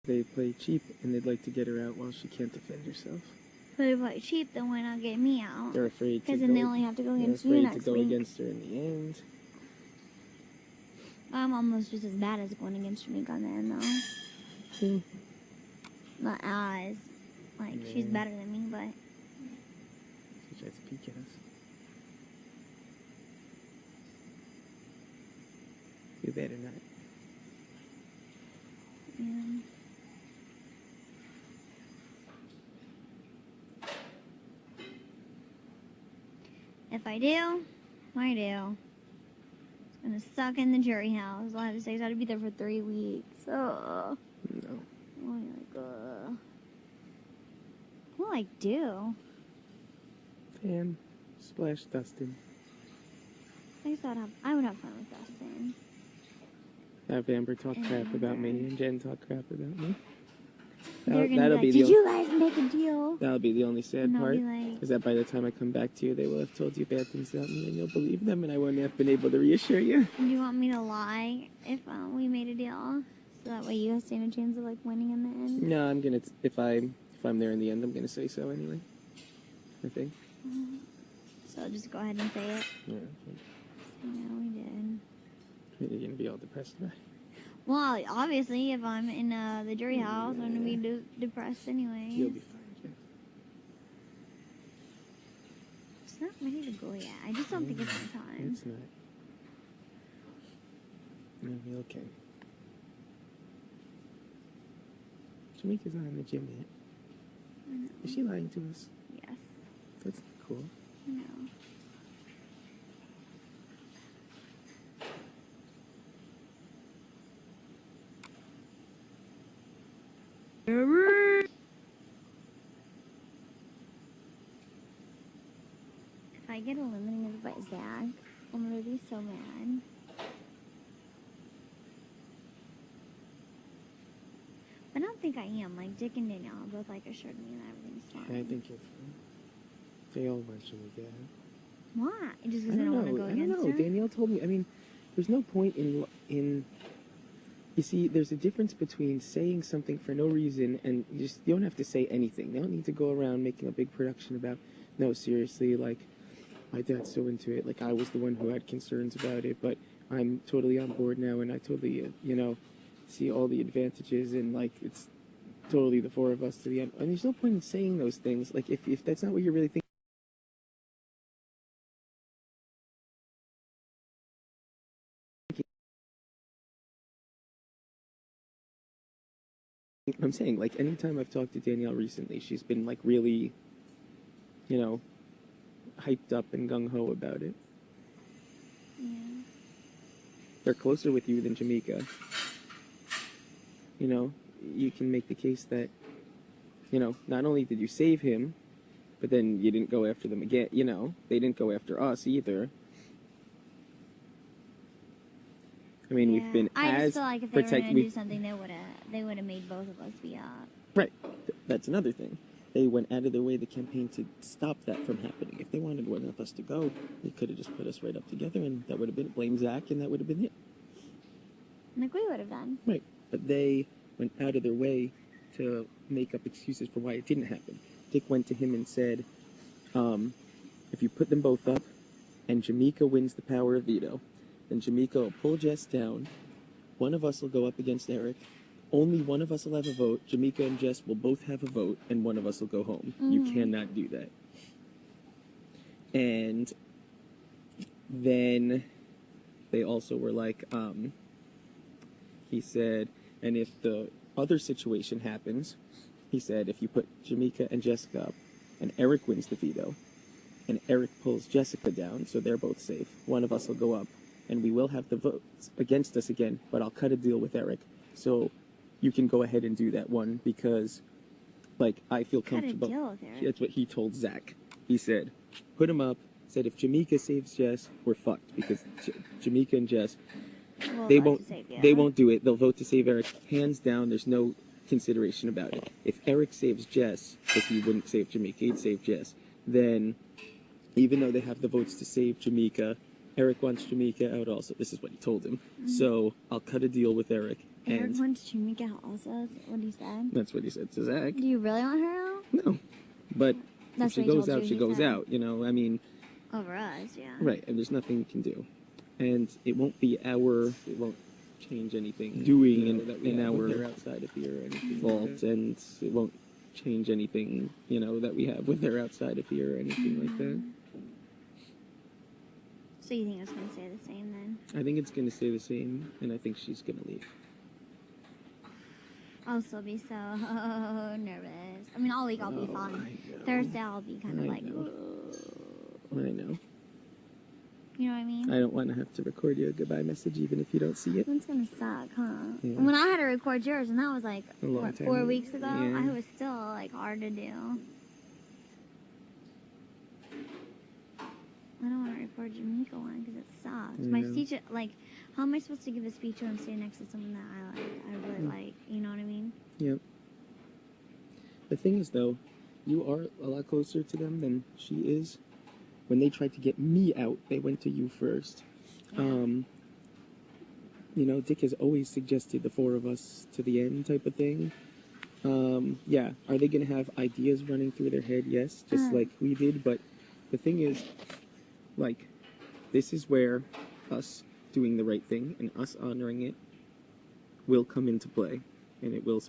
They play cheap, and they'd like to get her out while she can't defend herself. But if I cheap, then why not get me out? They're afraid to because then they only have to go against you next week. They're afraid to go against her in the end. I'm almost just as bad as going against Jameka in the end, though. Not as. Like, she's better than me, but... She tries to peek at us. You better not. Yeah. If I do, I do. It's gonna suck in the jury house. I'll have to say I gotta be there for 3 weeks. Oh. No. Oh my god. What will I do? Fan, splash Dustin. I guess I would have fun with Dustin. Have Amber talk crap about me and Jen talk crap about me. That'll be did you guys make a deal? That'll be the only sad part. Like, is that by the time I come back to you, they will have told you bad things about me, and you'll believe them, and I won't have been able to reassure you. Do you want me to lie if we made a deal, so that way you stand a chance of like winning in the end? No, I'm gonna. If I'm there in the end, I'm gonna say so anyway. I think. So I'll just go ahead and say it. Yeah. So, yeah, we did. You're gonna be all depressed about it. Well, obviously, if I'm in the jury house, I'm gonna be depressed anyway. You'll be fine, Jen. It's not ready to go yet. I just don't think it's on time. It's not. You'll be okay. Jameka's not in the gym yet. I know. Is she lying to us? Yes. That's not cool. No. If I get eliminated by Zach, I'm gonna be so mad. I don't think I am. Like, Dick and Danielle both like assured me that everything's fine. I think you're fine. They all want you to get it. Why? Just because they don't want to go against her? I don't know. Danielle told me. I mean, there's no point in. You see, there's a difference between saying something for no reason and you don't have to say anything. They don't need to go around making a big production about, no, seriously, like, my dad's so into it. Like, I was the one who had concerns about it, but I'm totally on board now and I totally, see all the advantages and, like, it's totally the four of us to the end. And there's no point in saying those things. Like, if that's not what you're really thinking. I'm saying, like, anytime I've talked to Danielle recently, she's been, like, really, hyped up and gung-ho about it. Yeah. They're closer with you than Jameka. You can make the case that, not only did you save him, but then you didn't go after them again, They didn't go after us either. I mean, we've been I just feel like if they were going to do something, they would have made both of us be up. Right. That's another thing. They went out of their way, the campaign, to stop that from happening. If they wanted one of us to go, they could have just put us right up together, and that would have been blame Zach, and that would have been it. Like we would have done. Right. But they went out of their way to make up excuses for why it didn't happen. Dick went to him and said, if you put them both up, and Jameka wins the power of veto, then Jameka will pull Jess down. One of us will go up against Eric. Only one of us will have a vote. Jameka and Jess will both have a vote, and one of us will go home. You cannot do that. And then they also were like, he said, and if the other situation happens, he said, if you put Jameka and Jessica up, and Eric wins the veto, and Eric pulls Jessica down, so they're both safe, one of us will go up. And we will have the votes against us again, but I'll cut a deal with Eric. So you can go ahead and do that one because, like, I feel comfortable. Cut a deal with Eric? That's what he told Zach. He said, put him up, said if Jameka saves Jess, we're fucked because Jameka and Jess, they won't do it. They'll vote to save Eric. Hands down, there's no consideration about it. If Eric saves Jess, because he wouldn't save Jameka, he'd save Jess, then even though they have the votes to save Jameka, Eric wants Jameka out also. This is what he told him. So I'll cut a deal with Eric. Eric And wants Jameka out also. Is what he said. that's what he said to Zach. Do you really want her out? No. But That's if she what he goes told out, you, she he goes said. out. You know, I mean, Over us, yeah. right. And there's nothing you can do. And it won't be it won't change anything doing in our outside of here or anything fault, and it won't change anything, that we have with her outside of here or anything like that. So you think it's gonna stay the same then? I think it's going to stay the same, and I think she's going to leave. I'll still be so nervous. I mean, all week I'll be fine. I know. Thursday I'll be kind of I like, know. "Ugh." I know. You know what I mean? I don't want to have to record you a goodbye message even if you don't see it. That's gonna suck, huh? Yeah. When I had to record yours, and that was like, A long what, time 4 ago. weeks ago? Yeah. I was still like hard to do. I don't want to record Jameka one because it sucks. My Yeah. speech, like, how am I supposed to give a speech when I'm sitting next to someone that I really like? You know what I mean? Yep. The thing is, though, you are a lot closer to them than she is. When they tried to get me out, they went to you first. Yeah. Dick has always suggested the four of us to the end type of thing. Yeah, are they going to have ideas running through their head? Yes, just like we did. But the thing is, like, this is where us doing the right thing and us honoring it will come into play. And it will